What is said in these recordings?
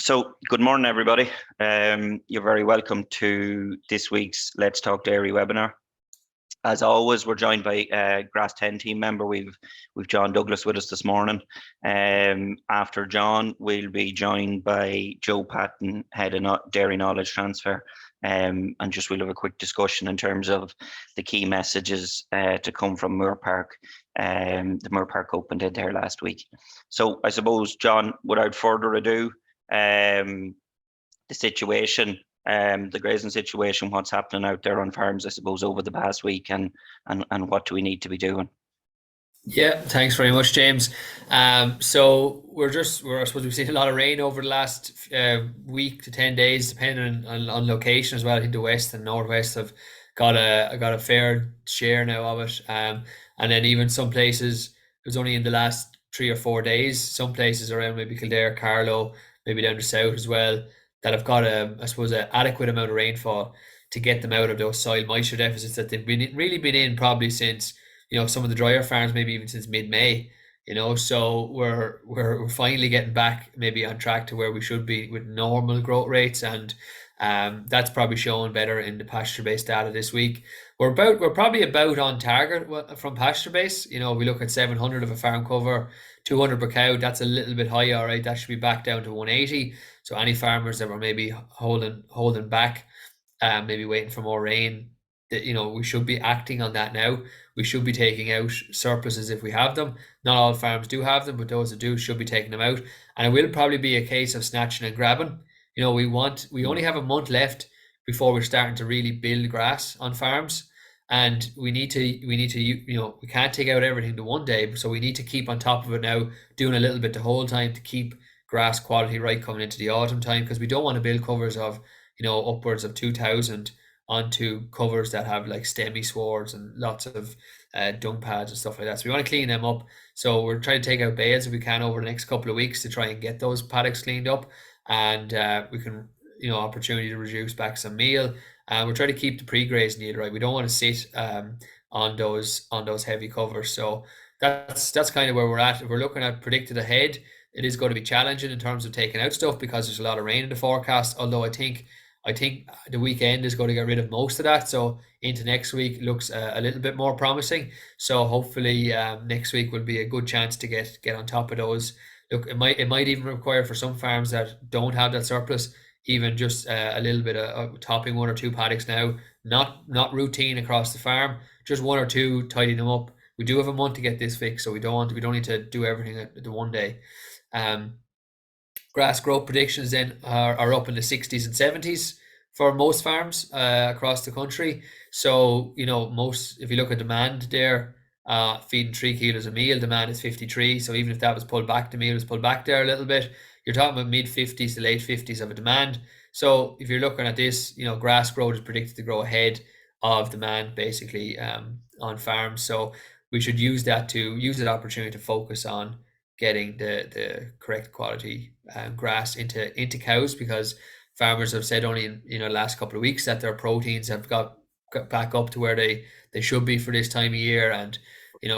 So, good morning, everybody. You're very welcome to this week's Let's Talk Dairy webinar. As always, we're joined by Grass10 team member. We've John Douglas with us this morning. After John, we'll be joined by Joe Patton, head of dairy knowledge transfer, and just we'll have a quick discussion in terms of the key messages to come from Moorpark. The Moorpark opened there last week. So I suppose, John, without further ado, the situation, the grazing situation, what's happening out there on farms, I suppose, over the past week, and what do we need to be doing? Yeah, thanks very much, James. So I suppose we've seen a lot of rain over the last week to 10 days, depending on location as well. I think the west and northwest have got a fair share now of it. And then even some places, it was only in the last 3 or 4 days, some places around maybe Kildare, Carlow, maybe down the south as well, that have got an adequate amount of rainfall to get them out of those soil moisture deficits that they've really been in probably since, some of the drier farms, maybe even since mid-May, so we're finally getting back maybe on track to where we should be with normal growth rates. And that's probably showing better in the pasture-based data this week. We're probably about on target from pasture-based. We look at 700 of a farm cover, 200 per cow. That's a little bit high, all right. That should be back down to 180. So any farmers that were maybe holding back, maybe waiting for more rain, that we should be acting on that now. We should be taking out surpluses if we have them. Not all farms do have them, but those that do should be taking them out. And it will probably be a case of snatching and grabbing. We only have a month left before we're starting to really build grass on farms, and we need to we can't take out everything to one day, so we need to keep on top of it now, doing a little bit the whole time to keep grass quality right coming into the autumn time, because we don't want to build covers of upwards of 2,000 onto covers that have like stemmy swards and lots of dung pads and stuff like that. So we want to clean them up. So we're trying to take out bales if we can over the next couple of weeks to try and get those paddocks cleaned up, and we can opportunity to reduce back some meal. And we're trying to keep the pre-grazing yield right. We don't want to sit on those heavy covers. So that's kind of where we're at. If we're looking at predicted ahead, it is going to be challenging in terms of taking out stuff because there's a lot of rain in the forecast. Although I think the weekend is going to get rid of most of that. So into next week looks a little bit more promising. So hopefully next week will be a good chance to get on top of those. Look, it might even require for some farms that don't have that surplus, even just a little bit of topping 1 or 2 paddocks now, not routine across the farm, just 1 or 2, tidying them up. We do have a month to get this fixed, so we don't need to do everything at the one day. Grass growth predictions then are up in the 60s and 70s for most farms across the country. So if you look at demand there, feeding 3 kilos a meal, demand is 53. So even if that was pulled back, the meal was pulled back there a little bit, you're talking about mid 50s to late 50s of a demand. So if you're looking at this, grass growth is predicted to grow ahead of demand basically on farms. So we should use that opportunity to focus on getting the correct quality grass into cows, because farmers have said only in the last couple of weeks that their proteins have got back up to where they should be for this time of year. And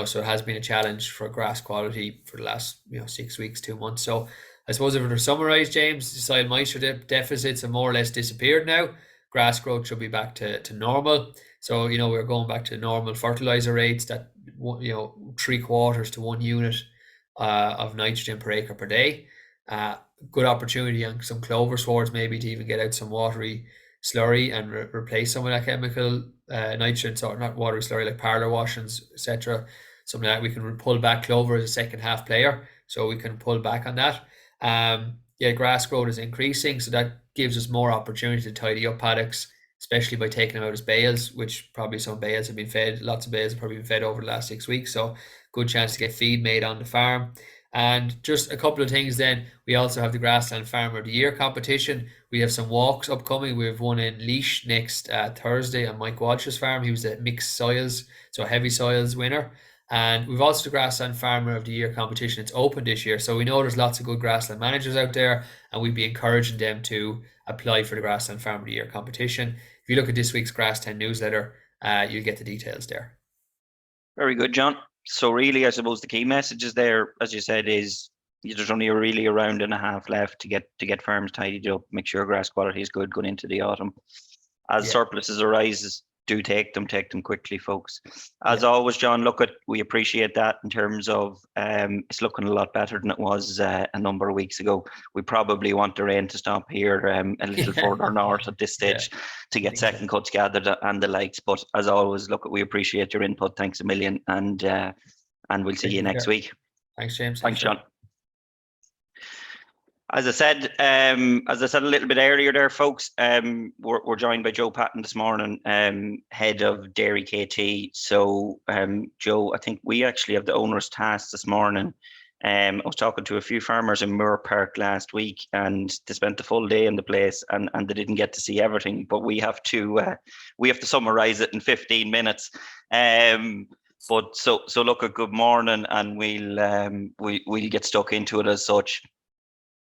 so it has been a challenge for grass quality for the last 6 weeks, 2 months. So I suppose if we were to summarize, James, the soil moisture deficits have more or less disappeared now. Grass growth should be back to normal. So we're going back to normal fertilizer rates, that 3/4 to 1 unit of nitrogen per acre per day. Good opportunity on some clover swards maybe to even get out some watery slurry and replace some of that chemical nitrogen, so not watery slurry like parlor washings, etc. Something that we can pull back. Clover as a second half player, so we can pull back on that. Grass growth is increasing, so that gives us more opportunity to tidy up paddocks, especially by taking them out as bales, which probably some bales have been fed. Lots of bales have probably been fed over the last 6 weeks, so good chance to get feed made on the farm. And just a couple of things then, we also have the Grassland Farmer of the Year competition. We have some walks upcoming. We have one in Laois next Thursday on Mike Walsh's farm. He was the mixed soils, so heavy soils winner. And we've also the Grassland Farmer of the Year competition. It's open this year, so we know there's lots of good grassland managers out there, and we'd be encouraging them to apply for the Grassland Farmer of the Year competition. If you look at this week's Grass10 newsletter, you'll get the details there. Very good, John. So really, I suppose the key messages there, as you said, is there's only really a round and a half left to get farms tidied up, make sure grass quality is good going into the autumn. As surpluses arise, do take them quickly, folks. As always, John, we appreciate that in terms of it's looking a lot better than it was a number of weeks ago. We probably want the rain to stop here a little further north at this stage to get second cuts gathered and the likes. But as always, we appreciate your input. Thanks a million, and we'll see you next week. Thanks, James. Thanks, John. As I said a little bit earlier there, folks, we're joined by Joe Patton this morning, head of Dairy KT. So, Joe, I think we actually have the onerous task this morning. I was talking to a few farmers in Moorpark last week, and they spent the full day in the place, and they didn't get to see everything. But we have to summarise it in 15 minutes. But so look, a good morning, and we'll get stuck into it as such.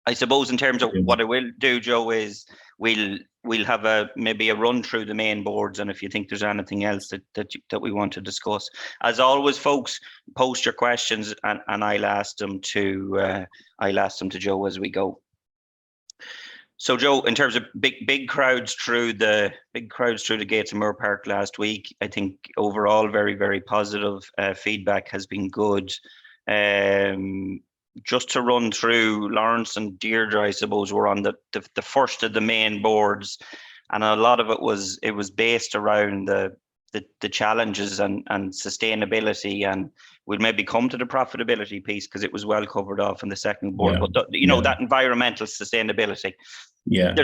I suppose in terms of what I will do, Joe, is we'll have maybe a run through the main boards, and if you think there's anything else that we want to discuss, as always, folks, post your questions, and I'll ask them to Joe as we go. So, Joe, in terms of big crowds through the gates of Moorepark last week, I think overall very, very positive feedback has been good. Just to run through, Lawrence and Deirdre, I suppose, were on the first of the main boards, and a lot of it was based around the challenges and sustainability, and we'll maybe come to the profitability piece because it was well covered off in the second board. But that environmental sustainability. Yeah,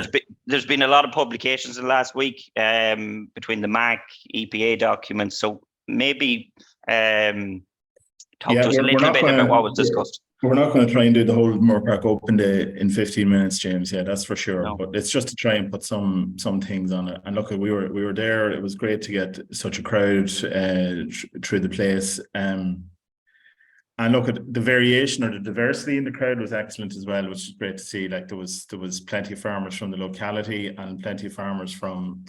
there's been a lot of publications in the last week between the MAC, EPA documents. So maybe talk to us a little bit about what was discussed. We're not going to try and do the whole Moorpark Open Day in 15 minutes, James. Yeah, that's for sure. No. But it's just to try and put some things on it. And look, we were there. It was great to get such a crowd through the place. And look, at the variation or the diversity in the crowd was excellent as well, which is great to see. Like there was plenty of farmers from the locality and plenty of farmers from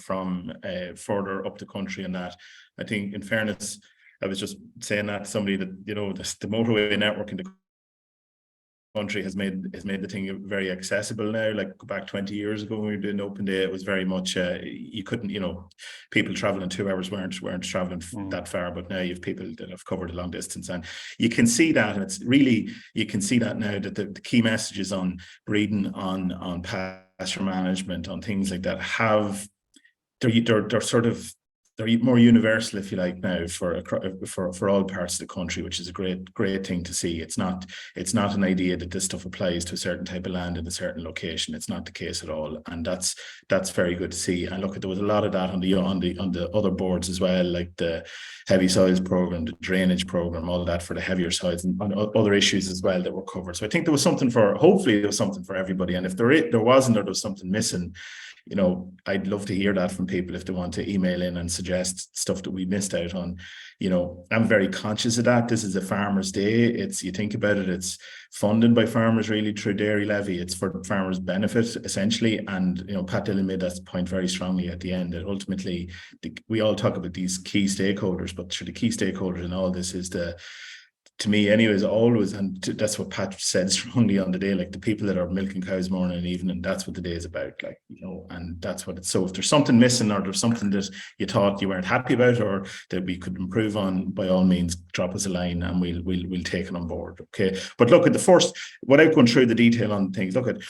further up the country. And that, I think, in fairness, I was just saying that to somebody that the motorway network in the country has made the thing very accessible now. Like back 20 years ago when we were doing open day, it was very much you couldn't, people traveling 2 hours weren't traveling that far, but now you have people that have covered a long distance, and you can see that, and it's really, you can see that now that the key messages on breeding, on pasture management, on things like that they're sort of, they're more universal, if you like, now for all parts of the country, which is a great thing to see. It's not an idea that this stuff applies to a certain type of land in a certain location. It's not the case at all, and that's very good to see. And look, there was a lot of that on the other boards as well, like the heavy soils program, the drainage program, all that for the heavier soils, and other issues as well that were covered. So I think there was something hopefully there was something for everybody. And if there wasn't, or there was something missing, I'd love to hear that from people if they want to email in and suggest stuff that we missed out on. I'm very conscious of that. This is a farmers' day. You think about it, it's funded by farmers really through dairy levy. It's for farmers' benefit essentially. And Pat Dillon made that point very strongly at the end, that ultimately we all talk about these key stakeholders, but the key stakeholders in all this is to me anyways, always, and that's what Pat said strongly on the day, like the people that are milking cows morning and evening, that's what the day is about, and that's what it's. So if there's something missing, or there's something that you thought you weren't happy about, or that we could improve on, by all means, drop us a line and we'll take it on board. Okay. But look at the first, without going through the detail on things, look at,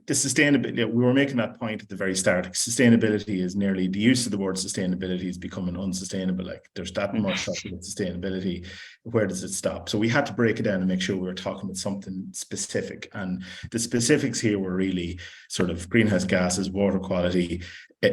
the sustainability, we were making that point at the very start. Sustainability is nearly, the use of the word sustainability is becoming unsustainable. Like there's that much talking about sustainability. Where does it stop? So we had to break it down and make sure we were talking about something specific. And the specifics here were really sort of greenhouse gases, water quality,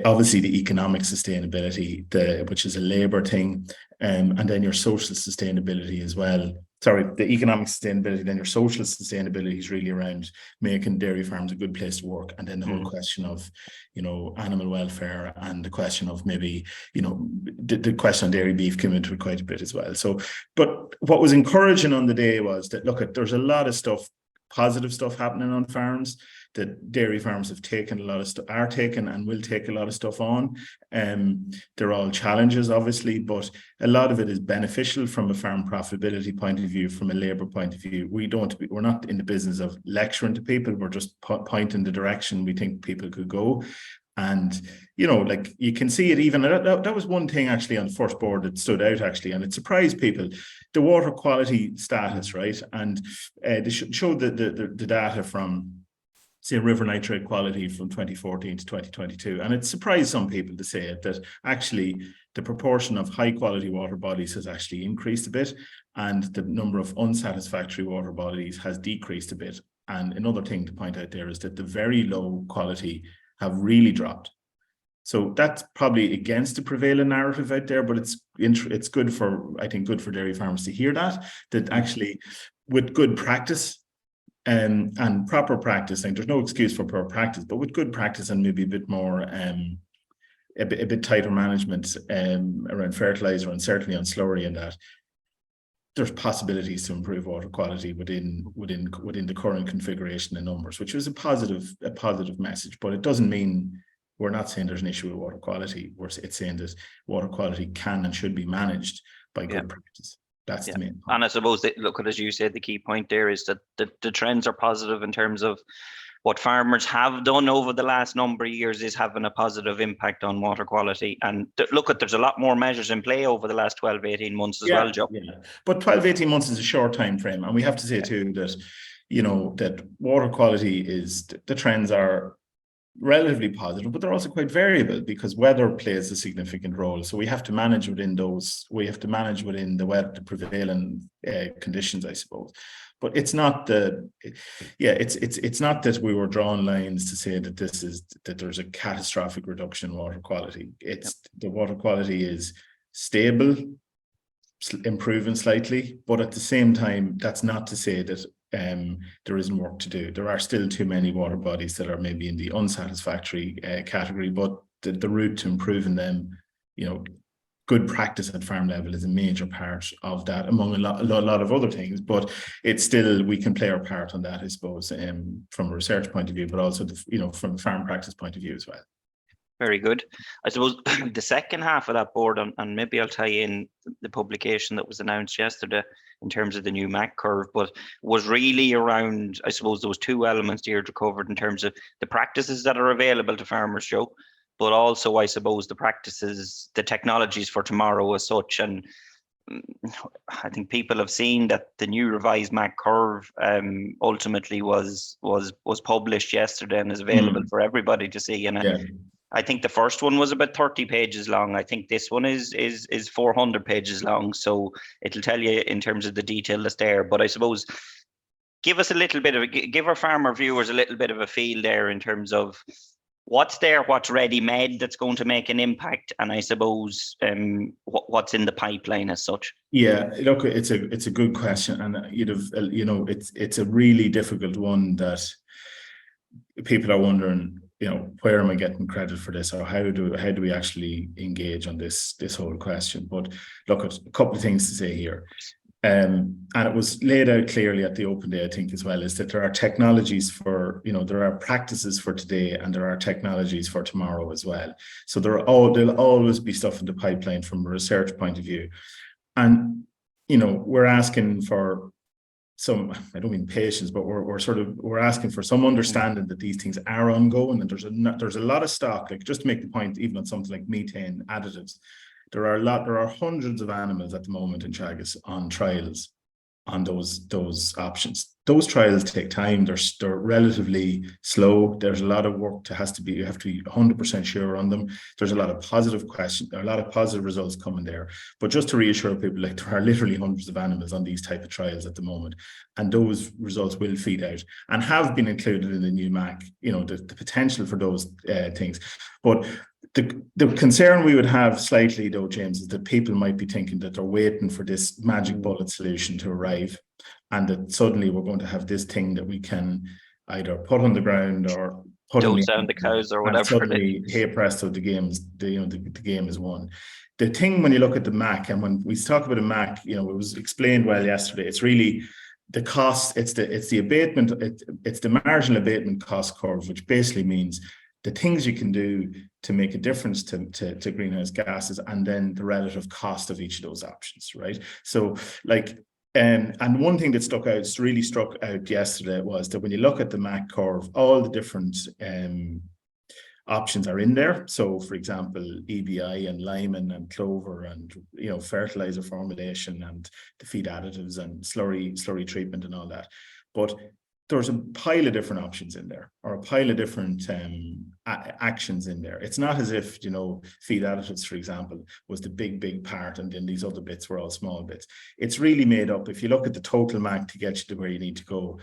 obviously the economic sustainability, which is a labour thing, and then your social sustainability as well. Sorry, the economic sustainability, then your social sustainability is really around making dairy farms a good place to work. And then the whole question of, animal welfare, and the question of maybe, the question on dairy beef came into it quite a bit as well. So, but what was encouraging on the day was that, look, there's a lot of stuff positive stuff happening on farms. That dairy farms have taken a lot of stuff, are taking and will take a lot of stuff on. They're all challenges, obviously, but a lot of it is beneficial from a farm profitability point of view, from a labour point of view. We're not in the business of lecturing to people. We're just pointing the direction we think people could go. And, you know, like you can see it even, that was one thing actually on the first board that stood out actually, and it surprised people, the water quality status, right? And they showed the data from, say, river nitrate quality from 2014 to 2022. And it surprised some people to say it, that actually the proportion of high quality water bodies has actually increased a bit, and the number of unsatisfactory water bodies has decreased a bit. And another thing to point out there is that the very low quality have really dropped. So that's probably against the prevailing narrative out there, but it's good for, I think, good for dairy farmers to hear that actually with good practice, and proper practice, and there's no excuse for poor practice, but with good practice and maybe a bit more, a bit tighter management around fertilizer and certainly on slurry and that, there's possibilities to improve water quality within the current configuration and numbers, which was a positive message. But it doesn't mean, we're not saying there's an issue with water quality. It's saying that water quality can and should be managed by good practice. That's the main point. And I suppose that, look, as you said, the key point there is that the trends are positive in terms of what farmers have done over the last number of years is having a positive impact on water quality. And look, there's a lot more measures in play over the last 12, 18 months as well, Joe. Yeah. But 12, 18 months is a short time frame. And we have to say too that, you know, that water quality is, the trends are relatively positive, but they're also quite variable because weather plays a significant role. So we have to manage within the prevailing conditions, I suppose. But it's not it's not that we were drawing lines to say that there's a catastrophic reduction in water quality. The water quality is stable, improving slightly, but at the same time, that's not to say that there isn't work to do. There are still too many water bodies that are maybe in the unsatisfactory category, but the route to improving them, you know, good practice at farm level is a major part of that, among a lot of other things. But it's still, we can play our part on that, I suppose, from a research point of view, but also from a farm practice point of view as well. Very good. I suppose the second half of that board, and maybe I'll tie in the publication that was announced yesterday in terms of the new MAC curve, but was really around, I suppose there was two elements Deirdre covered in terms of the practices that are available to farmers, Joe, but also, I suppose, the practices, the technologies for tomorrow as such. And I think people have seen that the new revised MAC curve ultimately was published yesterday and is available for everybody to see. And I think the first one was about 30 pages long. I think this one is 400 pages long. So it'll tell you in terms of the detail that's there. But I suppose give our farmer viewers a little bit of a feel there in terms of what's there, what's ready-made that's going to make an impact, and I suppose what's in the pipeline as such. Yeah, look, it's a good question, and it's a really difficult one that people are wondering, where am I getting credit for this, or how do we actually engage on this whole question? But look, a couple of things to say here. And it was laid out clearly at the open day, I think, as well, is that there are technologies for, there are practices for today and there are technologies for tomorrow as well. So there'll always be stuff in the pipeline from a research point of view. And, we're asking for some, I don't mean patience, but we're asking for some understanding that these things are ongoing, and there's a lot of stock, like just to make the point, even on something like methane additives. There are hundreds of animals at the moment in Teagasc on trials on those options. Those trials take time. They're relatively slow. There's a lot of work you have to be 100% sure on them. There's a lot of positive questions, a lot of positive results coming there. But just to reassure people, like, there are literally hundreds of animals on these type of trials at the moment, and those results will feed out and have been included in the new MAC. The potential for those things, but the concern we would have slightly, though, James, is that people might be thinking that they're waiting for this magic bullet solution to arrive, and that suddenly we're going to have this thing that we can either put on the ground or put down the cows or whatever. Suddenly, hey presto, the game is won. The thing when you look at the MAC, and when we talk about a MAC, it was explained well yesterday. It's really the cost, it's the abatement, it's the marginal abatement cost curve, which basically means the things you can do to make a difference to greenhouse gases, and then the relative cost of each of those options, right? So like, and one thing that really struck out yesterday was that when you look at the MAC curve, all the different options are in there. So for example, EBI and Lyman and clover and, you know, fertilizer formulation and the feed additives and slurry treatment and all that. But there's a pile of different options in there, or a pile of different actions in there. It's not as if, you know, feed additives, for example, was the big part, and then these other bits were all small bits. It's really made up. If you look at the total MAC to get you to where you need to go,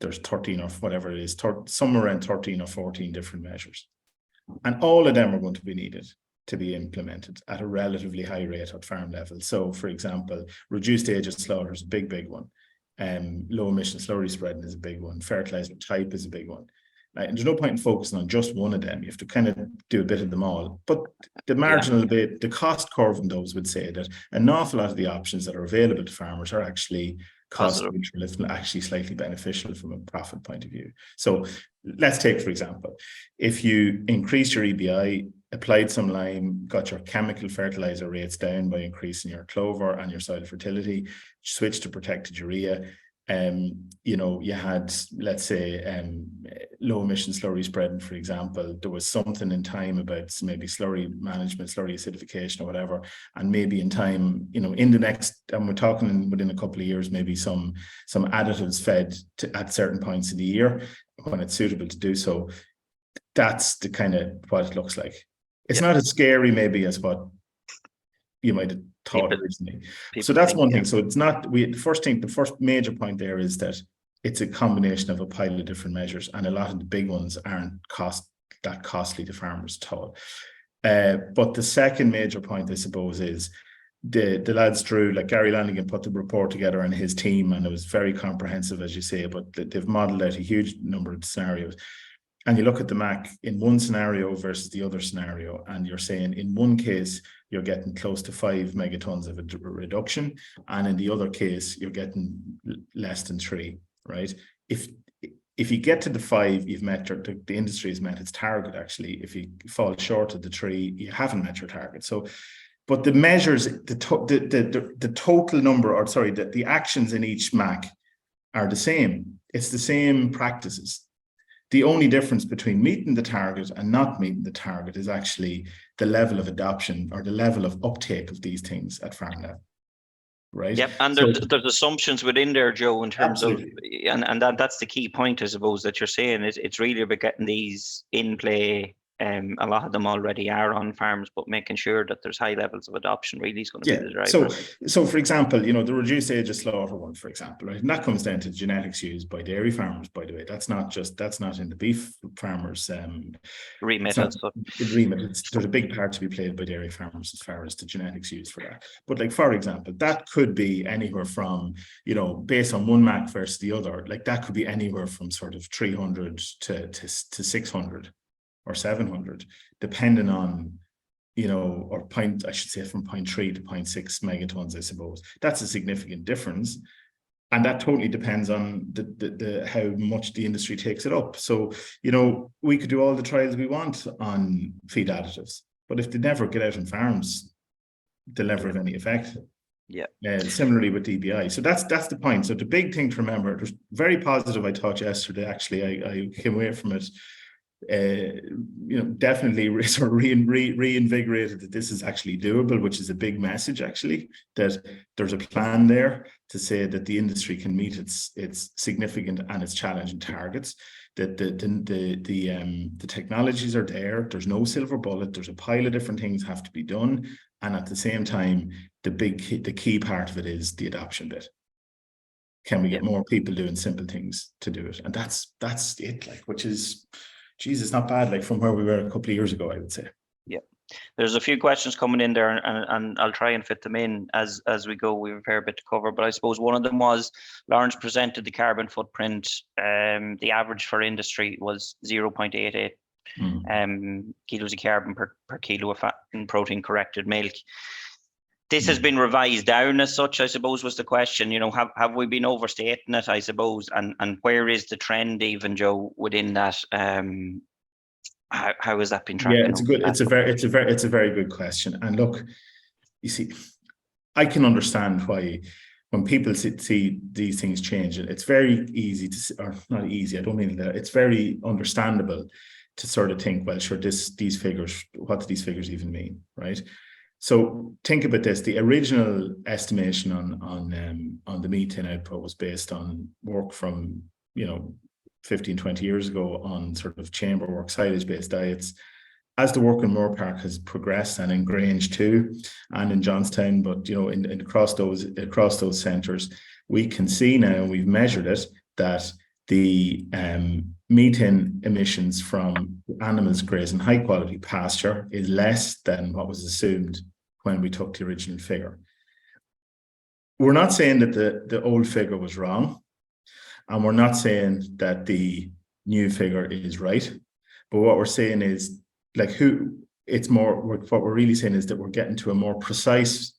there's 13 or whatever it is, somewhere around 13 or 14 different measures. And all of them are going to be needed to be implemented at a relatively high rate at farm level. So, for example, reduced age of slaughter is a big one. Low emission slurry spreading is a big one. Fertilizer type is a big one. And there's no point in focusing on just one of them. You have to kind of do a bit of them all. But the marginal bit, the cost curve in those would say that an awful lot of the options that are available to farmers are actually cost neutral, if actually slightly beneficial from a profit point of view. So let's take, for example, if you increase your EBI, applied some lime, got your chemical fertilizer rates down by increasing your clover and your soil fertility, switch to protected urea, you know, you had, let's say, low emission slurry spreading, for example. There was something in time about maybe slurry management, slurry acidification or whatever, and maybe in time, you know, in the next, and we're talking within a couple of years, maybe some additives fed at certain points of the year when it's suitable to do so. That's the kind of what it looks like. It's not as scary maybe as what you might have thought originally. So that's one thing. So it's not, the first major point there is that it's a combination of a pile of different measures, and a lot of the big ones aren't that costly to farmers at all. But the second major point, I suppose, is the lads drew, like Gary Lanigan put the report together and his team, and it was very comprehensive, as you say, but they've modeled out a huge number of scenarios. And you look at the MAC in one scenario versus the other scenario, and you're saying in one case, you're getting close to 5 megatons of a reduction, and in the other case, you're getting less than 3, right? If you get to the 5, you've met the industry has met its target, actually. If you fall short of the 3, you haven't met your target. So, but the measures, the total number, or sorry, the actions in each MAC are the same. It's the same practices. The only difference between meeting the target and not meeting the target is actually the level of adoption or the level of uptake of these things at farm level, right? Yep, and there's assumptions within there, Joe, in terms of, and that's the key point, I suppose, that you're saying. It's really about getting these in play. A lot of them already are on farms, but making sure that there's high levels of adoption really is going to be the driver. So for example, you know, the reduced age of slaughter one, for example, right? And that comes down to genetics used by dairy farmers, by the way. That's not in the beef farmers' remit. There's a big part to be played by dairy farmers as far as the genetics used for that. But like, for example, that could be anywhere from, you know, based on one MAC versus the other, like that could be anywhere from sort of 300 to 600. Or 700, depending on, you know, or point, I should say from 0.3 to 0.6 megatons, I suppose. That's a significant difference. And that totally depends on the how much the industry takes it up. So, you know, we could do all the trials we want on feed additives, but if they never get out on farms, they'll never have any effect. Yeah. Similarly with DBI. So that's the point. So the big thing to remember, it was very positive, I thought yesterday, actually. I came away from it you know, definitely sort of reinvigorated that this is actually doable, which is a big message, actually, that there's a plan there to say that the industry can meet its significant and its challenging targets, that the technologies are there. There's no silver bullet. There's a pile of different things have to be done, and at the same time, the key part of it is the adoption bit. Can we get more people doing simple things to do it? And that's it, like, which is, geez, it's not bad, like from where we were a couple of years ago, I would say. Yeah, there's a few questions coming in there, and I'll try and fit them in as we go. We have a fair bit to cover, but I suppose one of them was, Lawrence presented the carbon footprint. The average for industry was 0.88 kilos of carbon per kilo of fat and protein corrected milk. this has been revised down as such, I suppose, was the question. You know, have we been overstating it, I suppose, and where is the trend even, Joe, within that? How has that been tracking? Yeah, it's a very good question. And look, you see, I can understand why when people see these things change, it's very easy to, or not easy, I don't mean that, it's very understandable to sort of think, well, sure, these figures, what do these figures even mean, right? So think about this: the original estimation on the methane output was based on work from 15, 20 years ago on sort of chamber work, silage-based diets. As the work in Moorpark has progressed, and in Grange too, and in Johnstown, but across those centres, we can see now, and we've measured it, that the methane emissions from animals grazing high quality pasture is less than what was assumed when we took the original figure. We're not saying that the old figure was wrong, and we're not saying that the new figure is right, but what we're saying is, what we're really saying is that we're getting to a more precise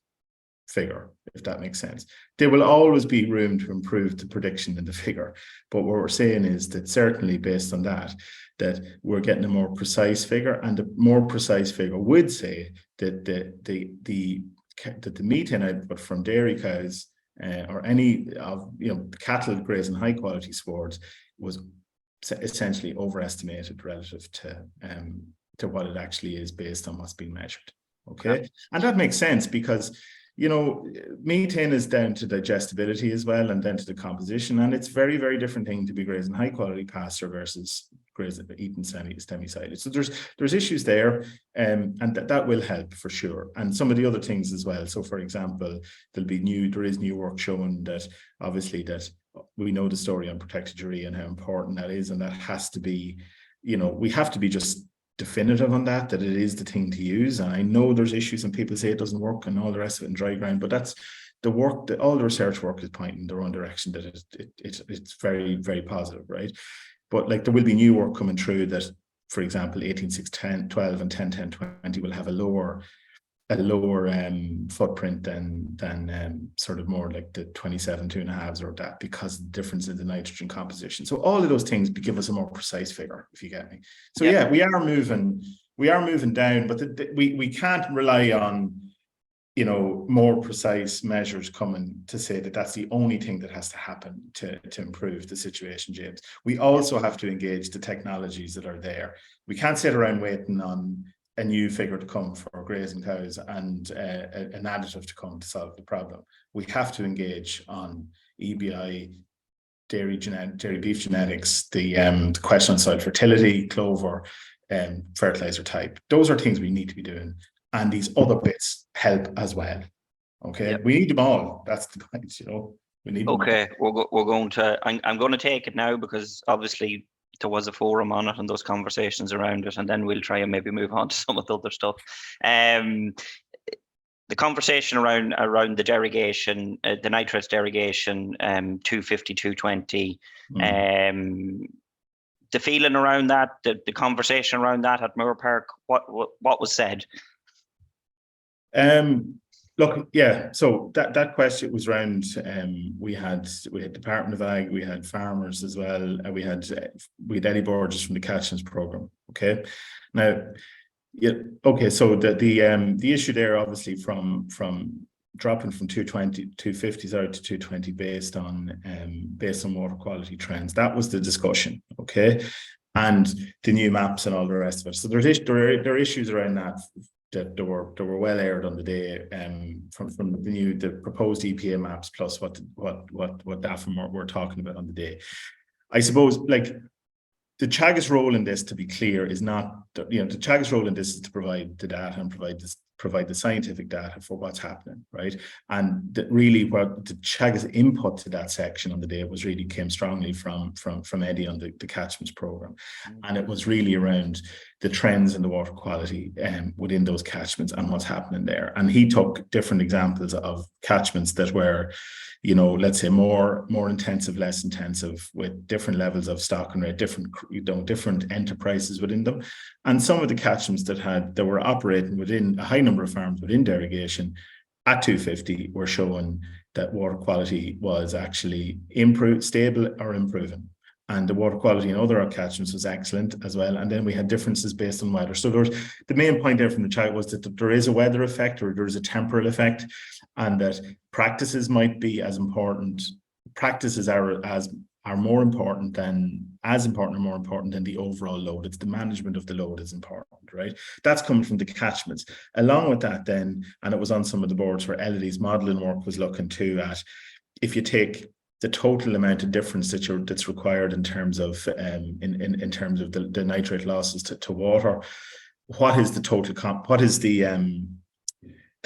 figure, if that makes sense. There will always be room to improve the prediction in the figure, but what we're saying is that certainly based on that we're getting a more precise figure, and the more precise figure would say that the methane output from dairy cows or any of cattle grazing high quality swards was essentially overestimated relative to what it actually is based on what's being measured. Okay, and that makes sense because methane is down to digestibility as well, and then to the composition, and it's very, very different thing to be grazing high quality pasture versus grazing eating semi-silage. So there's issues there, and that will help for sure, and some of the other things as well. So for example, there is new work showing that obviously that we know the story on protected urea and how important that is, and that has to be, we have to be just definitive on that it is the thing to use. And I know there's issues and people say it doesn't work and all the rest of it in dry ground, but that's the work that all the research work is pointing in the wrong direction, that it's very, very positive, right? But like there will be new work coming through that, for example, 18, 6, 10, 12 and 10, 10, 20 will have a lower footprint than sort of more like the 27, 2.5s or that, because of the difference in the nitrogen composition. So all of those things give us a more precise figure, if you get me. So yeah, we are moving down, but we can't rely on more precise measures coming to say that that's the only thing that has to happen to improve the situation, James. We also have to engage the technologies that are there. We can't sit around waiting on a new figure to come for grazing cows and an additive to come to solve the problem. We have to engage on EBI, dairy beef genetics, the question on soil fertility, clover, fertilizer type. Those are things we need to be doing, and these other bits help as well. Okay, we need them all. That's the point. We need them all. We're going to. I'm going to take it now because obviously there was a forum on it and those conversations around it, and then we'll try and maybe move on to some of the other stuff. The conversation around the derogation, the nitrates derogation, 250, 220, the feeling around that, the conversation around that at Moorpark, what was said? Look, yeah. So that question was around. We had Department of Ag, we had farmers as well, and we had Eddie Borges from the Catchments program. Okay, now, okay. So the issue there, obviously, from dropping from 220, 250s out to 220 based on water quality trends. That was the discussion. Okay, and the new maps and all the rest of it. So there are issues around that they were well aired on the day, from the proposed EPA maps plus what DAFM were talking about on the day. I suppose, like, the Teagasc role in this, to be clear, is not, the Teagasc role in this is to provide the data and provide the scientific data for what's happening, right? And really what the Teagasc input to that section on the day came strongly from Eddie on the catchments program. And it was really around the trends in the water quality within those catchments and what's happening there. And he took different examples of catchments that were, let's say more intensive, less intensive, with different levels of stock and rate, different enterprises within them. And some of the catchments that were operating within a high number of farms within derogation at 250, we're showing that water quality was actually improved, stable or improving. And the water quality in other catchments was excellent as well. And then we had differences based on weather. So there's the main point there from the chart was that there is a weather effect, or there is a temporal effect, and that practices might be as important. Practices are more important than the overall load. It's the management of the load is important, right? That's coming from the catchments. Along with that then, and it was on some of the boards where Elodie's modelling work was looking too at, if you take the total amount of difference that's required in terms of in terms of the nitrate losses to water, what is the total what is the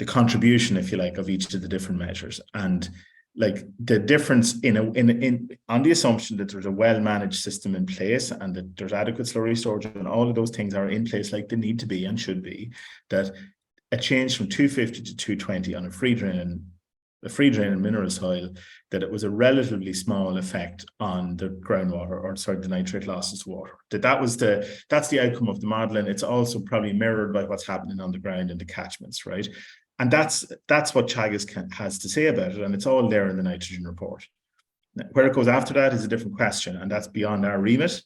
contribution, if you like, of each of the different measures? And like the difference on the assumption that there's a well-managed system in place and that there's adequate slurry storage and all of those things are in place like they need to be and should be, that a change from 250 to 220 on a free drain mineral soil, that it was a relatively small effect on the groundwater, or sorry, the nitrate losses to water. That's the outcome of the modelling. It's also probably mirrored by what's happening on the ground in the catchments, right? And that's what Teagasc has to say about it, and it's all there in the nitrogen report. Where it goes after that is a different question, and that's beyond our remit.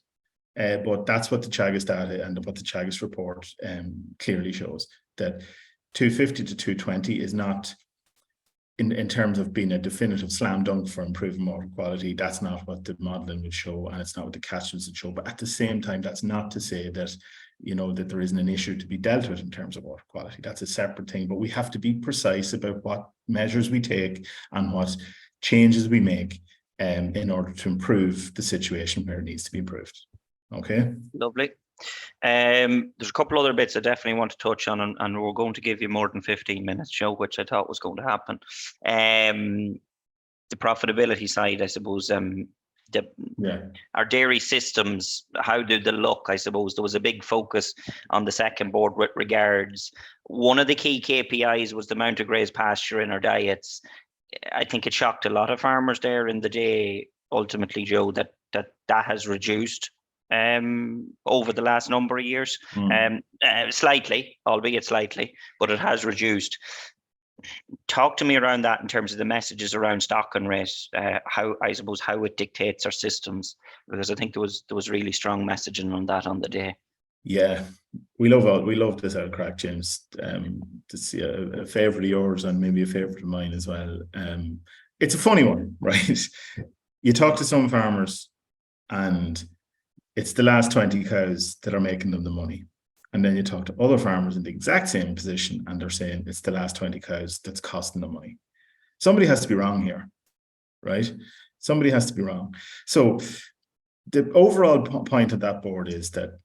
But that's what the Teagasc data and what the Teagasc report clearly shows, that 250 to 220 is not, in terms of being a definitive slam dunk for improving water quality. That's not what the modelling would show, and it's not what the catchments would show. But at the same time, that's not to say that, you know, that there isn't an issue to be dealt with in terms of water quality. That's a separate thing, but we have to be precise about what measures we take and what changes we make in order to improve the situation where it needs to be improved. Okay. Lovely. There's a couple other bits I definitely want to touch on, and we're going to give you more than 15 minutes, Joe, which I thought was going to happen. The profitability side, I suppose, our dairy systems, how did they look? I suppose there was a big focus on the second board with regards. One of the key KPIs was the amount of grazed pasture in our diets. I think it shocked a lot of farmers there in the day, ultimately, Joe, that has reduced over the last number of years, slightly, albeit slightly, but it has reduced. Talk to me around that in terms of the messages around stock and rate, how it dictates our systems, because I think there was really strong messaging on that on the day. Yeah, we love this out of crack, James. It's a favourite of yours and maybe a favourite of mine as well. It's a funny one, right? You talk to some farmers and it's the last 20 cows that are making them the money. And then you talk to other farmers in the exact same position and they're saying it's the last 20 cows that's costing them money. Somebody has to be wrong here, right? Somebody has to be wrong. So the overall point of that board is that,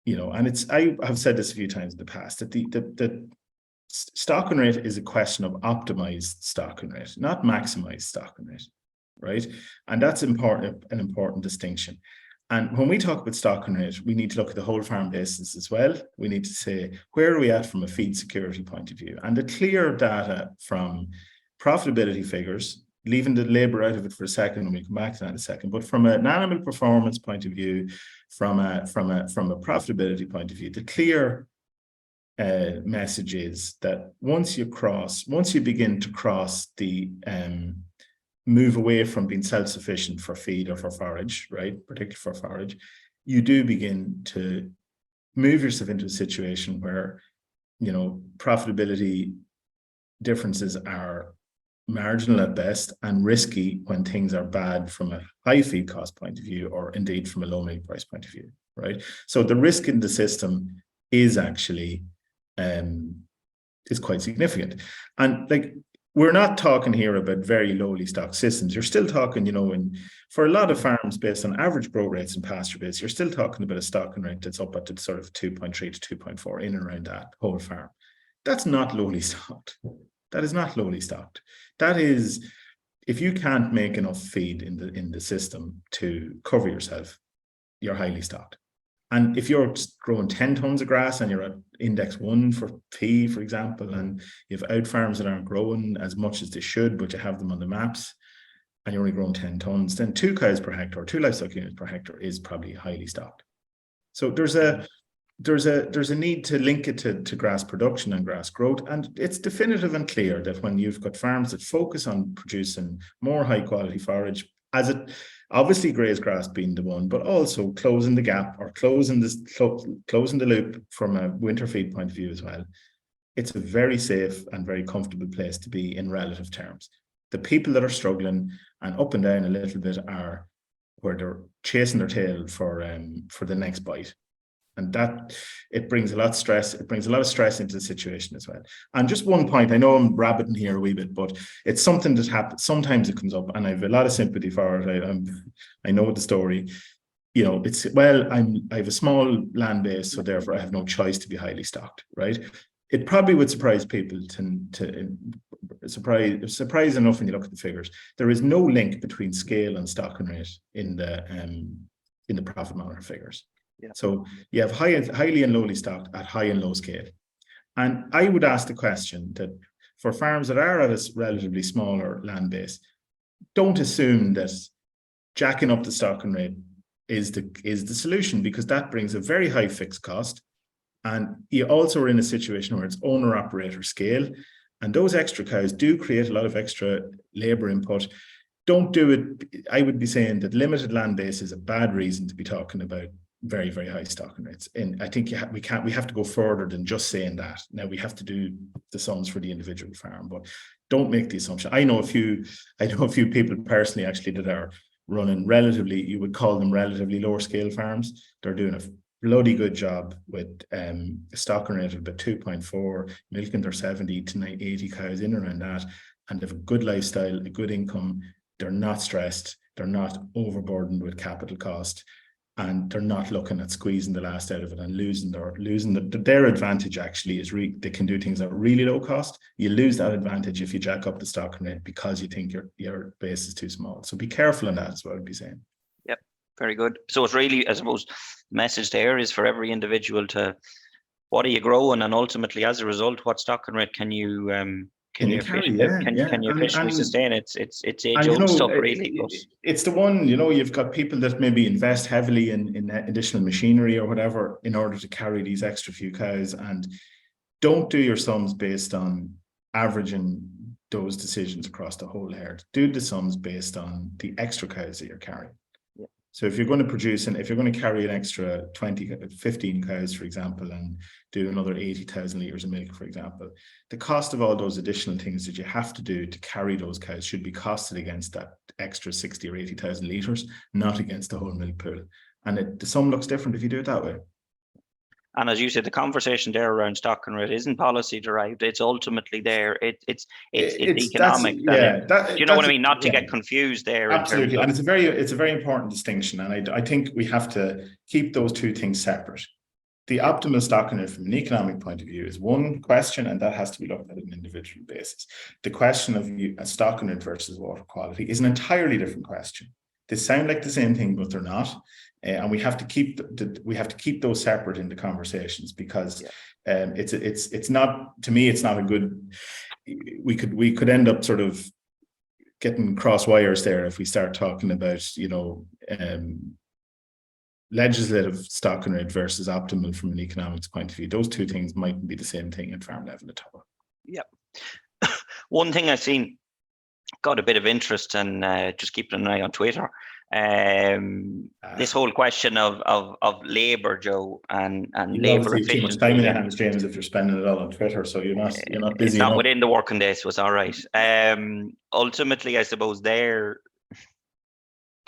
you know, and I have said this a few times in the past, that the stock and rate is a question of optimized stock and rate, not maximized stock and rate, right? And that's an important distinction. And when we talk about stock and rate, we need to look at the whole farm basis as well. We need to say, where are we at from a feed security point of view? And the clear data from profitability figures, leaving the labor out of it for a second, and we'll come back to that in a second, but from an animal performance point of view, from a profitability point of view, the clear message is that once you begin to cross the move away from being self-sufficient for feed or for forage, right, particularly for forage, you do begin to move yourself into a situation where, you know, profitability differences are marginal at best and risky when things are bad from a high feed cost point of view, or indeed from a low milk price point of view, right? So the risk in the system is actually is quite significant. And like, we're not talking here about very lowly stocked systems. You're still talking, you know, for a lot of farms based on average growth rates and pasture base, you're still talking about a stocking rate that's up at the sort of 2.3 to 2.4 in and around that whole farm. That's not lowly stocked. That is not lowly stocked. That is, if you can't make enough feed in the system to cover yourself, you're highly stocked. And if you're growing 10 tons of grass and you're at index 1 for P, for example, and you have out farms that aren't growing as much as they should, but you have them on the maps, and you're only growing 10 tons, then 2 cows per hectare, 2 livestock units per hectare is probably highly stocked. So there's a there's a need to link it to grass production and grass growth, and it's definitive and clear that when you've got farms that focus on producing more high quality forage, as it obviously grazed grass being the one, but also closing the gap or closing the loop from a winter feed point of view as well, it's a very safe and very comfortable place to be in relative terms. The people that are struggling and up and down a little bit are where they're chasing their tail for the next bite. And that, it brings a lot of stress. It brings a lot of stress into the situation as well. And just one point, I know I'm rabbiting here a wee bit, but it's something that happens. Sometimes it comes up, and I have a lot of sympathy for it. I know the story. You know, it's, well, I have a small land base, so therefore I have no choice to be highly stocked, right? It probably would surprise people surprise enough when you look at the figures. There is no link between scale and stocking rate in the profit monitor figures. Yeah. So you have highly and lowly stocked at high and low scale. And I would ask the question that for farms that are at a relatively smaller land base, don't assume that jacking up the stocking rate is the solution, because that brings a very high fixed cost. And you also are in a situation where it's owner-operator scale, and those extra cows do create a lot of extra labor input. Don't do it. I would be saying that limited land base is a bad reason to be talking about very, very high stocking rates. And I think we have to go further than just saying that. Now we have to do the sums for the individual farm, but don't make the assumption. I know a few people personally actually that are running relatively, you would call them relatively lower scale farms. They're doing a bloody good job with a stocking rate of about 2.4, milking their 70 to 80 cows in around that, and they have a good lifestyle, a good income. They're not stressed. They're not overburdened with capital cost, and they're not looking at squeezing the last out of it and losing their advantage. Actually is they can do things at really low cost. You lose that advantage if you jack up the stocking rate because you think your base is too small. So be careful on that, is what I'd be saying. Yep, very good. So it's really, I suppose, the message there is for every individual to, what are you growing, and ultimately as a result, what stocking rate can you efficiently sustain? It's age-old stuff, really. It's the one, you've got people that maybe invest heavily in additional machinery or whatever in order to carry these extra few cows, and don't do your sums based on averaging those decisions across the whole herd. Do the sums based on the extra cows that you're carrying. So if you're going to produce, and if you're going to carry an extra 15 cows, for example, and do another 80,000 litres of milk, for example, the cost of all those additional things that you have to do to carry those cows should be costed against that extra 60 or 80,000 litres, not against the whole milk pool. And the sum looks different if you do it that way. And as you said, the conversation there around stocking rate isn't policy derived. It's ultimately there. It's economic. You know what I mean? Not to get confused there. Absolutely, and it's a very important distinction. And I think we have to keep those two things separate. The optimal stocking rate from an economic point of view is one question, and that has to be looked at on an individual basis. The question of a stocking rate versus water quality is an entirely different question. They sound like the same thing, but they're not. And we have to keep those separate in the conversations, because it's not, to me, it's not a good. We could end up sort of getting cross wires there if we start talking about legislative stocking rate versus optimal from an economics point of view. Those two things mightn't be the same thing at farm level at all. Yep. One thing I've seen got a bit of interest, and just keeping an eye on Twitter. This whole question of labor, Joe, and labor efficiency. Too much time in your hands, James, if you're spending it all on Twitter, so you're not busy. It's not within the working day, so it's all right. Ultimately, I suppose there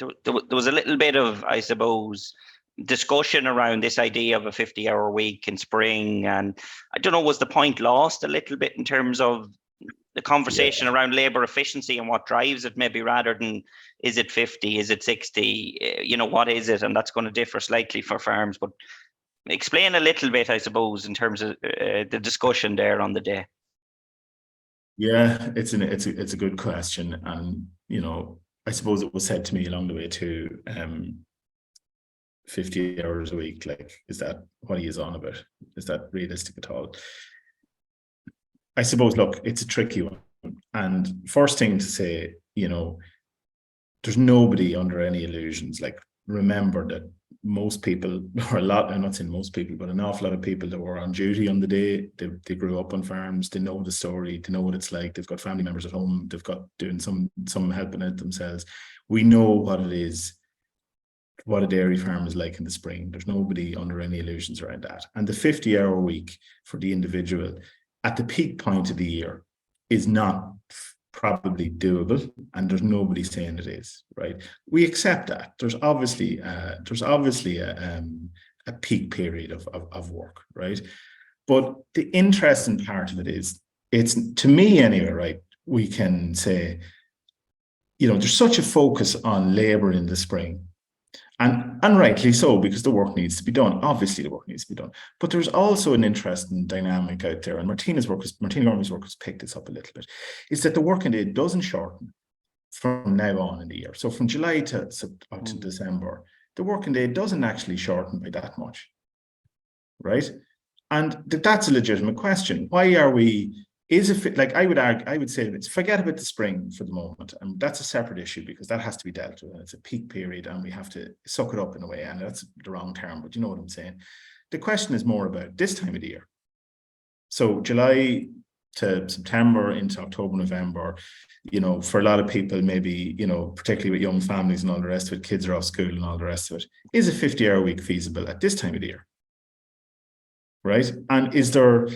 was a little bit of, I suppose, discussion around this idea of a 50-hour week in spring, and I don't know, was the point lost a little bit in terms of the conversation around labor efficiency and what drives it, maybe, rather than is it 50, is it 60, what is it? And that's going to differ slightly for farms, but explain a little bit, I suppose, in terms of the discussion there on the day. Yeah, it's a good question. And, I suppose it was said to me along the way too, 50 hours a week, like, is that what he is on about? Is that realistic at all? I suppose, look, it's a tricky one. And first thing to say, there's nobody under any illusions. Like, remember that most people, or a lot, I'm not saying most people, but an awful lot of people that were on duty on the day, they grew up on farms, they know the story, they know what it's like, they've got family members at home, they've got doing some helping it themselves. We know what it is, what a dairy farm is like in the spring. There's nobody under any illusions around that. And the 50-hour week for the individual at the peak point of the year is not probably doable, and there's nobody saying it is, right? We accept that. There's obviously a peak period of work, right? But the interesting part of it is, it's, to me anyway, right, we can say, you know, there's such a focus on labor in the spring, and rightly so, because the work needs to be done. Obviously, the work needs to be done. But there's also an interesting dynamic out there, and Martina Gormley's work has picked this up a little bit, is that the working day doesn't shorten from now on in the year. So from July to December, the working day doesn't actually shorten by that much, right? And that's a legitimate question. Why are we... like I would argue, I would say, it's forget about the spring for the moment, and that's a separate issue because that has to be dealt with. It's a peak period, and we have to suck it up in a way, and that's the wrong term, but you know what I'm saying. The question is more about this time of the year. So July to September into October, November, you know, for a lot of people, maybe, you know, particularly with young families and all the rest of it, kids are off school and all the rest of it, is a 50-hour week feasible at this time of the year, right? And is there...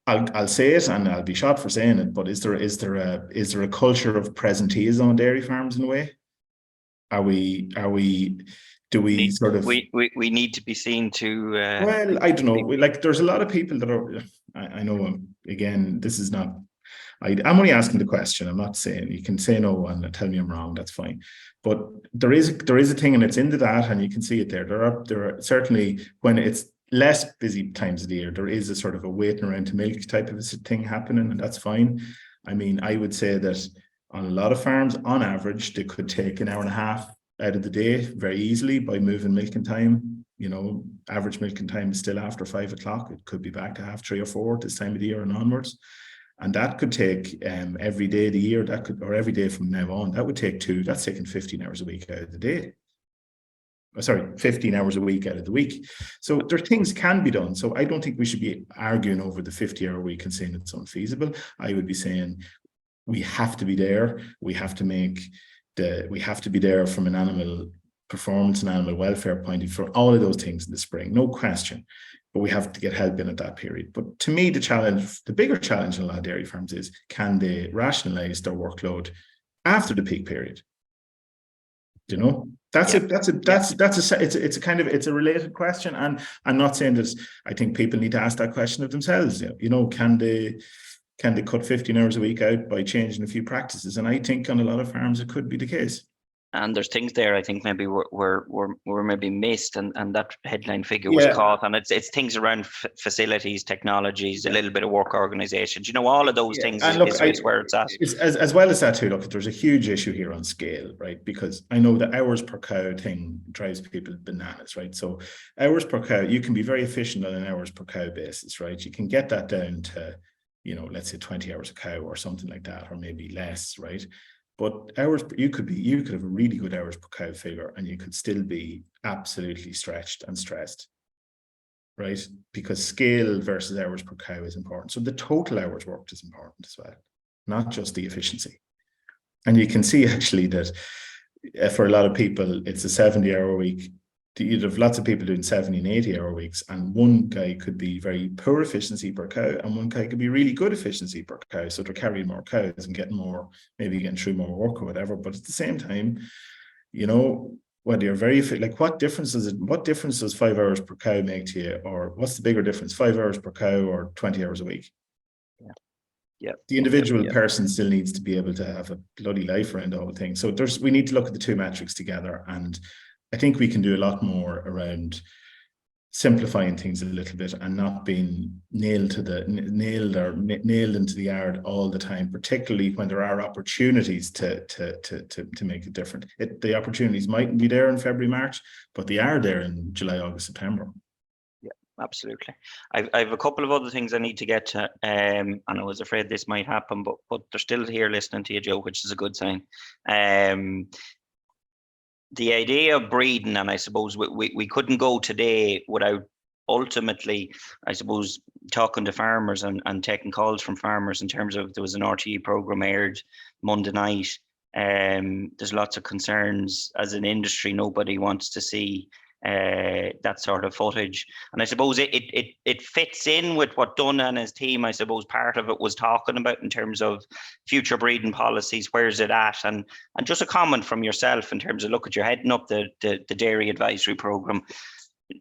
I'll say it, and I'll be shot for saying it, but is there a culture of presenteeism on dairy farms in a way? Do we sort of... We need to be seen to... well, I don't know. Like, there's a lot of people that are... I know, again, this is not... I'm only asking the question. I'm not saying... You can say no and tell me I'm wrong. That's fine. But there is a thing, and it's in the data, and you can see it there. There are certainly, when it's less busy times of the year, there is a sort of a waiting around to milk type of a thing happening, and that's fine. I mean, I would say that on a lot of farms, on average, they could take an hour and a half out of the day very easily by moving milking time. You know, average milking time is still after 5 o'clock. It could be back to 3:30 or 4 this time of the year and onwards. And that could take every day of the year, or every day from now on, that would take that's taking 15 hours a week out of the day. Sorry, 15 hours a week out of the week. So there things can be done. So I don't think we should be arguing over the 50-hour week and saying it's unfeasible. I would be saying we have to be there. We have to be there from an animal performance and animal welfare point of view for all of those things in the spring, no question. But we have to get help in at that period. But to me, the bigger challenge in a lot of dairy farms is, can they rationalize their workload after the peak period? You know, it's a related question, and I'm not saying that. I think people need to ask that question of themselves. You know, can they cut 15 hours a week out by changing a few practices? And I think on a lot of farms it could be the case. And there's things there I think maybe were maybe missed, and that headline figure was caught. And it's things around facilities, technologies, a little bit of work organizations. You know, all of those things is where it's at. As well as that too, look, there's a huge issue here on scale, right? Because I know the hours per cow thing drives people bananas, right? So hours per cow, you can be very efficient on an hours per cow basis, right? You can get that down to, you know, let's say 20 hours a cow or something like that, or maybe less, right? But hours, you could have a really good hours per cow figure, and you could still be absolutely stretched and stressed, right? Because scale versus hours per cow is important. So the total hours worked is important as well, not just the efficiency. And you can see actually that for a lot of people, it's a 70-hour week. You'd have lots of people doing 70 and 80-hour weeks, and one guy could be very poor efficiency per cow, and one guy could be really good efficiency per cow. So they're carrying more cows and maybe getting through more work or whatever. But at the same time, you know, whether you're very fit, like what difference does 5 hours per cow make to you? Or what's the bigger difference, 5 hours per cow or 20 hours a week? Yeah. The individual person still needs to be able to have a bloody life around the whole thing. So we need to look at the two metrics together, and I think we can do a lot more around simplifying things a little bit and not being nailed into the yard all the time, particularly when there are opportunities to make it different. The opportunities mightn't be there in February, March, but they are there in July, August, September. Yeah, absolutely. I've a couple of other things I need to get to, and I was afraid this might happen, but they're still here listening to you, Joe, which is a good sign. the idea of breeding, and I suppose we couldn't go today without ultimately, I suppose, talking to farmers and taking calls from farmers in terms of, there was an RTE program aired Monday night. There's lots of concerns as an industry. Nobody wants to see that sort of footage, and I suppose it fits in with what Dunne and his team, I suppose, part of it was talking about in terms of future breeding policies. Where's it at? And just a comment from yourself in terms of, look, at you're heading up the dairy advisory program.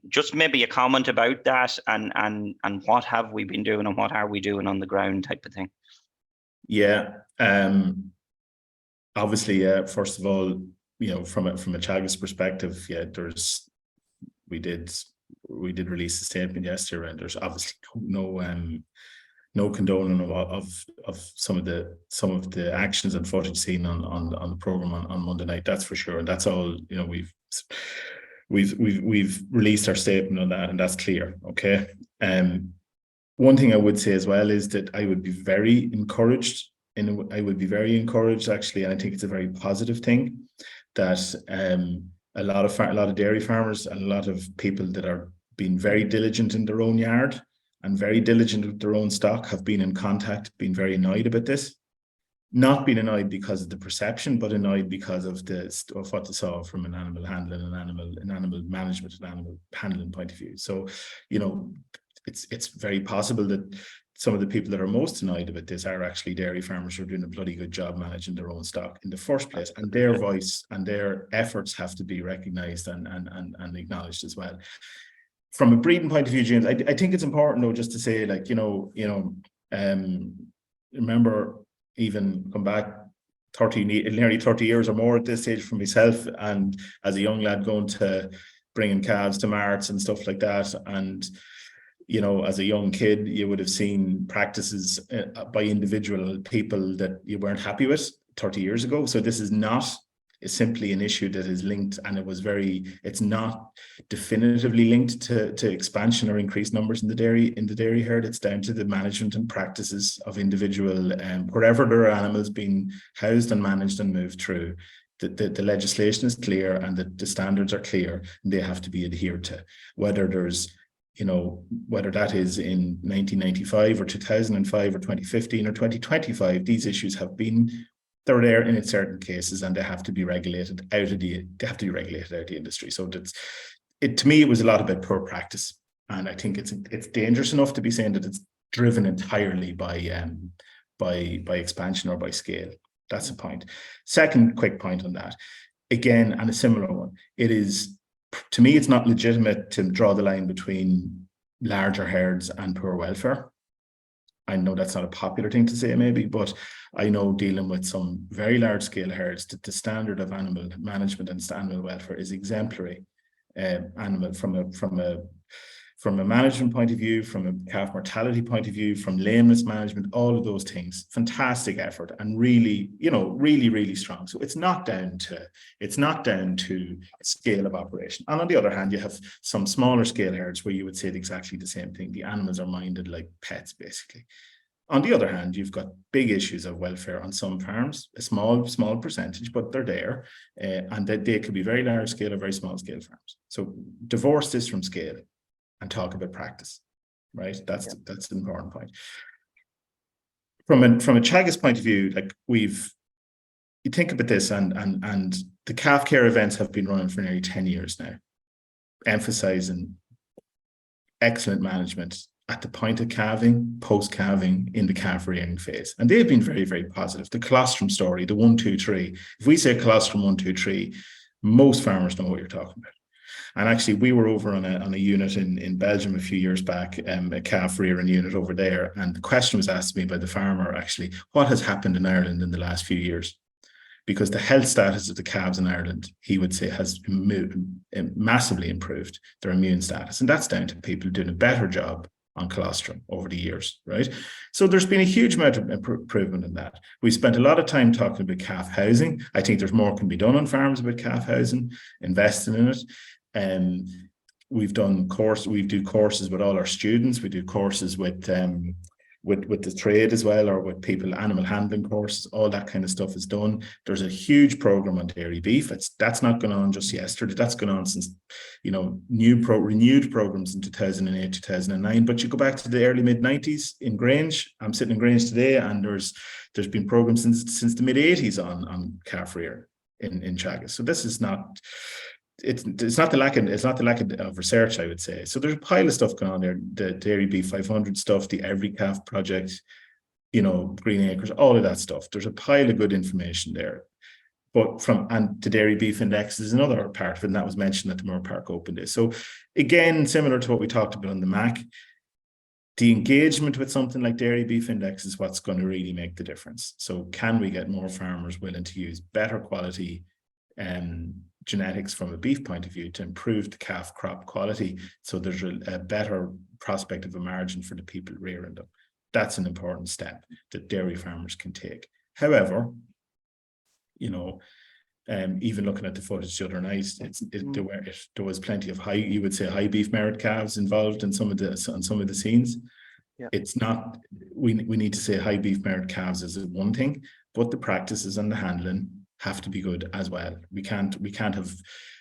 Just maybe a comment about that, and what have we been doing and what are we doing on the ground, type of thing. Yeah. Obviously, first of all, from a Teagasc perspective, we did release a statement yesterday, and there's obviously no condoning of some of the actions and footage seen on the program on Monday night. That's for sure, and that's all. We've released our statement on that, and that's clear. Okay. One thing I would say as well is that I would be very encouraged, actually, and I think it's a very positive thing that a lot of dairy farmers and a lot of people that are being very diligent in their own yard and very diligent with their own stock have been in contact, been very annoyed about this. Not being annoyed because of the perception, but annoyed because of what they saw from an animal handling and animal management and animal handling point of view. So, it's very possible that some of the people that are most annoyed about this are actually dairy farmers who are doing a bloody good job managing their own stock in the first place, and their voice and their efforts have to be recognised and acknowledged as well. From a breeding point of view, James, I think it's important though just to say, like, remember, even come back nearly 30 years or more at this stage for myself, and as a young lad going to bringing calves to marts and stuff like that, and as a young kid, you would have seen practices by individual people that you weren't happy with 30 years ago. So this is not simply an issue that is linked, and it's not definitively linked to expansion or increased numbers in the dairy herd. It's down to the management and practices of individual, wherever there are animals being housed and managed and moved through. The legislation is clear, and the standards are clear, and they have to be adhered to. Whether that is in 1995 or 2005 or 2015 or 2025, these issues they're there in certain cases, and they have to be regulated out of the industry. So to me, it was a lot about poor practice, and I think it's dangerous enough to be saying that it's driven entirely by expansion or by scale. That's a point. Second quick point on that, again, and a similar one, to me, it's not legitimate to draw the line between larger herds and poor welfare. I know that's not a popular thing to say maybe, but I know dealing with some very large scale herds that the standard of animal management and animal welfare is exemplary. From a management point of view, from a calf mortality point of view, from lameness management, all of those things, fantastic effort, and really, really strong. So it's not down to scale of operation. And on the other hand, you have some smaller scale herds where you would say exactly the same thing. The animals are minded like pets, basically. On the other hand, you've got big issues of welfare on some farms, a small percentage, but they're there, and they could be very large scale or very small scale farms. So divorce this from scale and talk about practice, right? That's an important point. From a Teagasc point of view, like you think about this, and the calf care events have been running for nearly 10 years now, emphasizing excellent management at the point of calving, post-calving, in the calf rearing phase. And they've been very, very positive. The colostrum story, the 1, 2, 3. If we say colostrum 1, 2, 3, most farmers know what you're talking about. And actually, we were over on a unit in Belgium a few years back, a calf rearing unit over there. And the question was asked me by the farmer, actually, what has happened in Ireland in the last few years? Because the health status of the calves in Ireland, he would say, has massively improved their immune status. And that's down to people doing a better job on colostrum over the years, right? So there's been a huge amount of improvement in that. We spent a lot of time talking about calf housing. I think there's more can be done on farms about calf housing, investing in it. We do courses with all our students. We do courses with with the trade as well, or with people, animal handling courses, all that kind of stuff is done. There's a huge program on dairy beef. That's not going on just yesterday. That's going on since, renewed programs in 2008, 2009. But you go back to the early mid-90s in Grange. I'm sitting in Grange today, and there's been programs since the mid-80s on calf rear in Teagasc. So this is not. It's not the lack of research, I would say. So there's a pile of stuff going on there. The Dairy Beef 500 stuff, the Every Calf project, Green Acres, all of that stuff. There's a pile of good information there. And the Dairy Beef Index is another part of it, and that was mentioned at the Moorpark Open Day. So again, similar to what we talked about on the MAC, the engagement with something like Dairy Beef Index is what's going to really make the difference. So can we get more farmers willing to use better quality genetics from a beef point of view to improve the calf crop quality, so there's a better prospect of a margin for the people rearing them? That's an important step that dairy farmers can take. However, even looking at the footage the other night, there was plenty of high beef merit calves involved in some of the scenes. Yeah. It's not, we need to say high beef merit calves is one thing, but the practices and the handling have to be good as well. We can't have,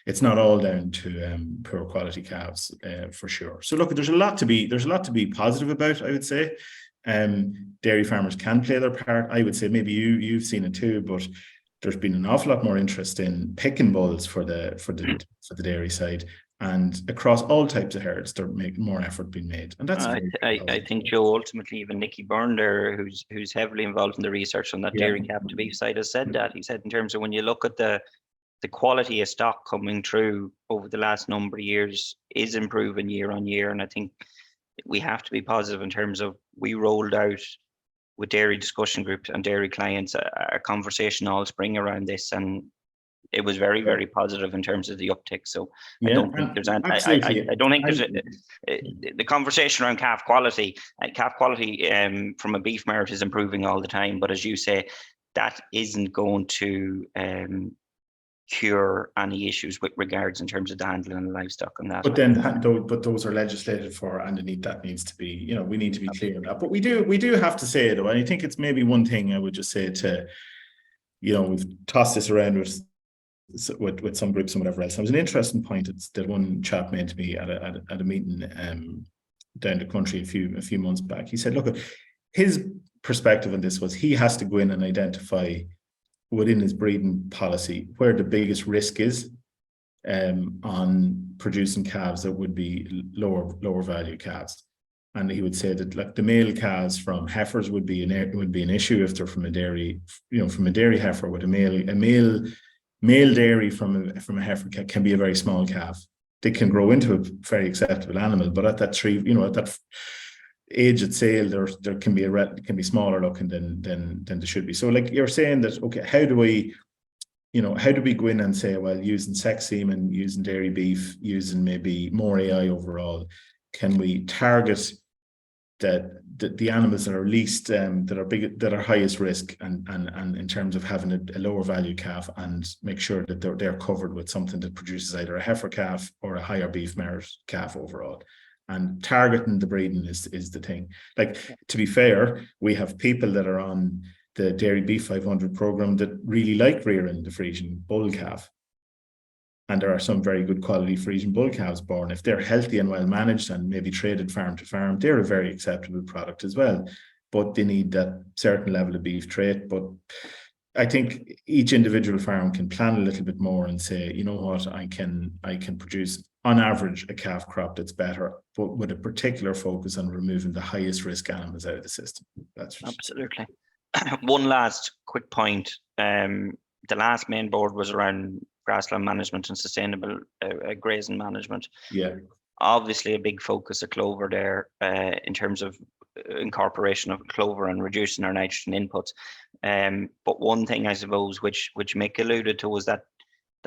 it's not all down to poor quality calves for sure. So look, there's a lot to be positive about, I would say. Dairy farmers can play their part. I would say maybe you've seen it too, but there's been an awful lot more interest in picking bulls for the dairy side, and across all types of herds, there more effort being made, and that's. I think, Joe, ultimately even Nicky Byrne there, who's heavily involved in the research on that dairy calf to beef side, has said that. He said in terms of when you look at the quality of stock coming through over the last number of years is improving year on year, and I think we have to be positive in terms of, we rolled out with dairy discussion groups and dairy clients a conversation all spring around this, and it was very, very positive in terms of the uptick. So I don't think there's I don't think there's the conversation around calf quality. Calf quality from a beef merit is improving all the time, but as you say, that isn't going to cure any issues with regards in terms of the handling of livestock and that. But those are legislated for, and that needs to be, we need to be clear on that. But we do have to say, though, and I think it's maybe one thing I would just say to, we've tossed this around with some groups and whatever else. There was an interesting point that one chap made to me at a meeting down the country a few months back. He said, look, his perspective on this was he has to go in and identify within his breeding policy where the biggest risk is on producing calves that would be lower value calves. And he would say that, like, the male calves from heifers would be an issue if they're from a dairy, from a dairy heifer. With a male dairy from a heifer can be a very small calf. They can grow into a very acceptable animal, but at that at that age at sale, there can be smaller looking than they should be. So, like you're saying, that, okay, how do we go in and say, well, using sex semen, using dairy beef, using maybe more AI overall, can we target the animals that are least that are highest risk, and in terms of having a lower value calf, and make sure that they're covered with something that produces either a heifer calf or a higher beef merit calf overall. And targeting the breeding is the thing. Like, to be fair, we have people that are on the Dairy Beef 500 program that really like rearing the Frisian bull calf. And there are some very good quality Frisian bull calves born. If they're healthy and well managed and maybe traded farm to farm, they're a very acceptable product as well. But they need that certain level of beef trait. But I think each individual farm can plan a little bit more and say, you know what, I can produce on average a calf crop that's better, but with a particular focus on removing the highest risk animals out of the system. That's absolutely. One last quick point. The last main board was around grassland management and sustainable grazing management. Yeah. Obviously a big focus of clover there in terms of incorporation of clover and reducing our nitrogen inputs. But one thing, I suppose, which Mick alluded to, was that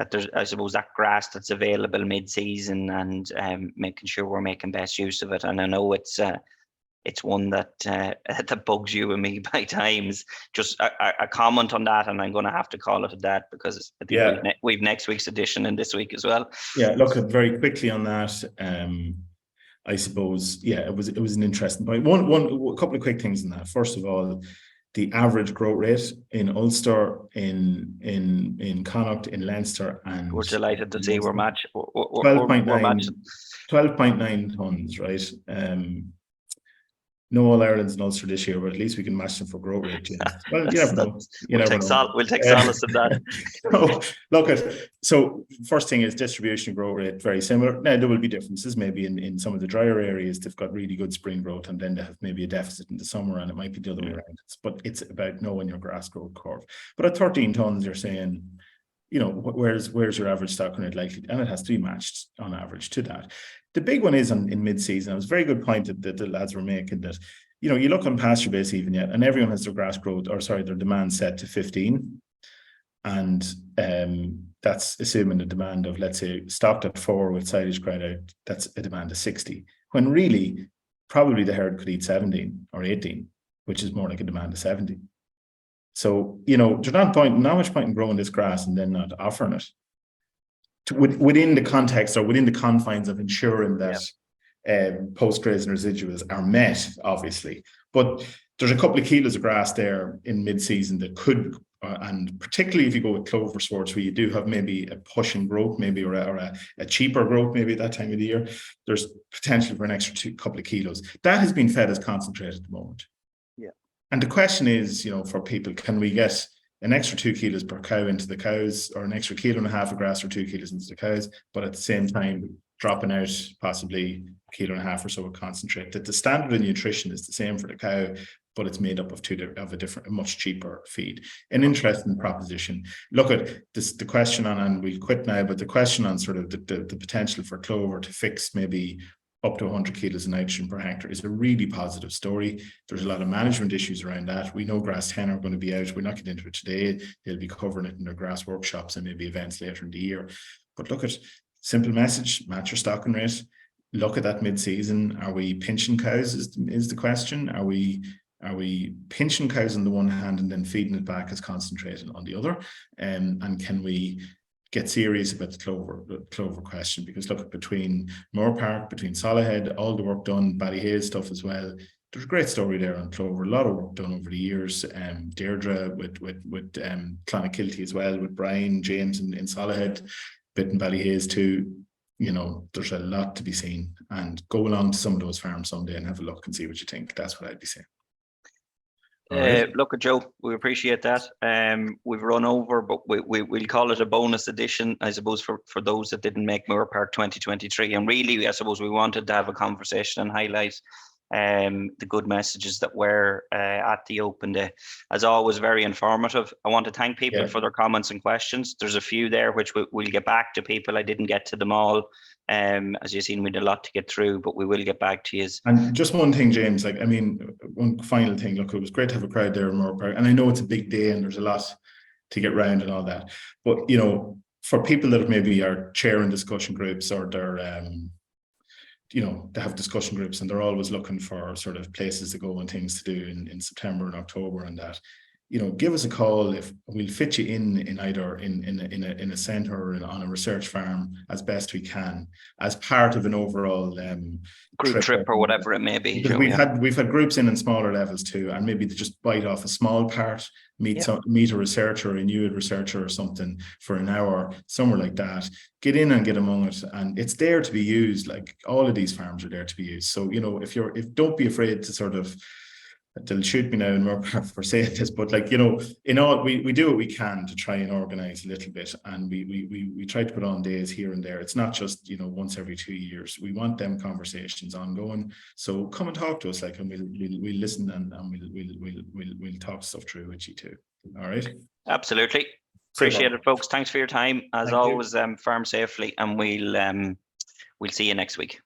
there's, I suppose, that grass that's available mid-season, and making sure we're making best use of it. And I know it's one that that bugs you and me by times. Just a comment on that, and I'm going to have to call it that, because I think we've next week's edition and this week as well. Yeah, look, very quickly on that. I suppose, yeah, it was an interesting point. A couple of quick things in that. First of all, the average growth rate in Ulster, in Connacht, in Leinster, and we're delighted to see we're matching. 12.9 tons, right? No All Ireland's in Ulster this year, but at least we can match them for growth rate, James. Well, you never know. We'll take solace in that. So first thing is distribution growth rate, very similar. Now there will be differences. Maybe in some of the drier areas, they've got really good spring growth, and then they have maybe a deficit in the summer, and it might be the other way around. But it's about knowing your grass growth curve. But at 13 tons, you're saying, where's your average stocking rate likely? And it has to be matched on average to that. The big one is in mid-season. It was a very good point that the lads were making, that, you look on pasture base even yet, and everyone has their grass growth, their demand set to 15. And that's assuming the demand of, let's say, stocked at 4 with silage cried out, that's a demand of 60. When really, probably the herd could eat 17 or 18, which is more like a demand of 70. So, there's not much point in growing this grass and then not offering it. Within the context or within the confines of ensuring that post-grazing residuals are met, obviously. But there's a couple of kilos of grass there in mid-season that could, and particularly if you go with clover sorts where you do have maybe a push in growth, maybe or a cheaper growth, maybe at that time of the year, there's potential for an extra couple of kilos. That has been fed as concentrate at the moment. Yeah. And the question is, for people, can we get an extra 2 kilos per cow into the cows, or an extra 1.5 kilos of grass or 2 kilos into the cows, but at the same time dropping out possibly 1.5 kilos or so of concentrate? That the standard of nutrition is the same for the cow, but it's made up of a much cheaper feed. An interesting proposition. Look at this, the question on, and we'll quit now, but the question on sort of the potential for clover to fix maybe up to 100 kilos of nitrogen per hectare is a really positive story. There's a lot of management issues around that. We know Grass10 are going to be out. We're not getting into it today. They'll be covering it in their grass workshops and maybe events later in the year. But look at simple message: match your stocking rate. Look at that mid-season. Are we pinching cows is the question. Are we pinching cows on the one hand and then feeding it back as concentrate on the other? And can we get serious about the clover question? Because look, between Moorpark, between Solihead, all the work done, Ballyhale stuff as well, there's a great story there on clover. A lot of work done over the years. Deirdre with Clonakilty as well, with Brian James in Solihead, bit in Ballyhale too. There's a lot to be seen, and go along to some of those farms someday and have a look and see what you think. That's what I'd be saying. Look, Joe, we appreciate that. We've run over, but we'll call it a bonus edition, I suppose, for those that didn't make Moorepark 2023. And really, I suppose we wanted to have a conversation and highlight the good messages that were at the open day. As always, very informative. I want to thank people for their comments and questions. There's a few there which we'll get back to people. I didn't get to them all. As you've seen, we had a lot to get through, but we will get back to you. And just one thing, James, one final thing. Look, it was great to have a crowd there in Moorepark, and I know it's a big day and there's a lot to get round and all that. But, for people that maybe are chairing discussion groups, or they're, they have discussion groups and they're always looking for sort of places to go and things to do in September and October and that, give us a call. If we'll fit you in either in a centre or on a research farm as best we can, as part of an overall group trip or whatever it may be. Because we've had groups in smaller levels too, and maybe they just bite off a small part, meet a researcher, a new researcher or something for an hour, somewhere like that. Get in and get among it, and it's there to be used. Like, all of these farms are there to be used. So don't be afraid to sort of. They'll shoot me now in Moorpark for saying this, but in all, we do what we can to try and organise a little bit, and we try to put on days here and there. It's not just once every 2 years. We want them conversations ongoing. So come and talk to us, and we'll listen, and we'll talk stuff through with you too. All right. Absolutely. Appreciate it, folks. Thanks for your time. As always, farm safely, and we'll see you next week.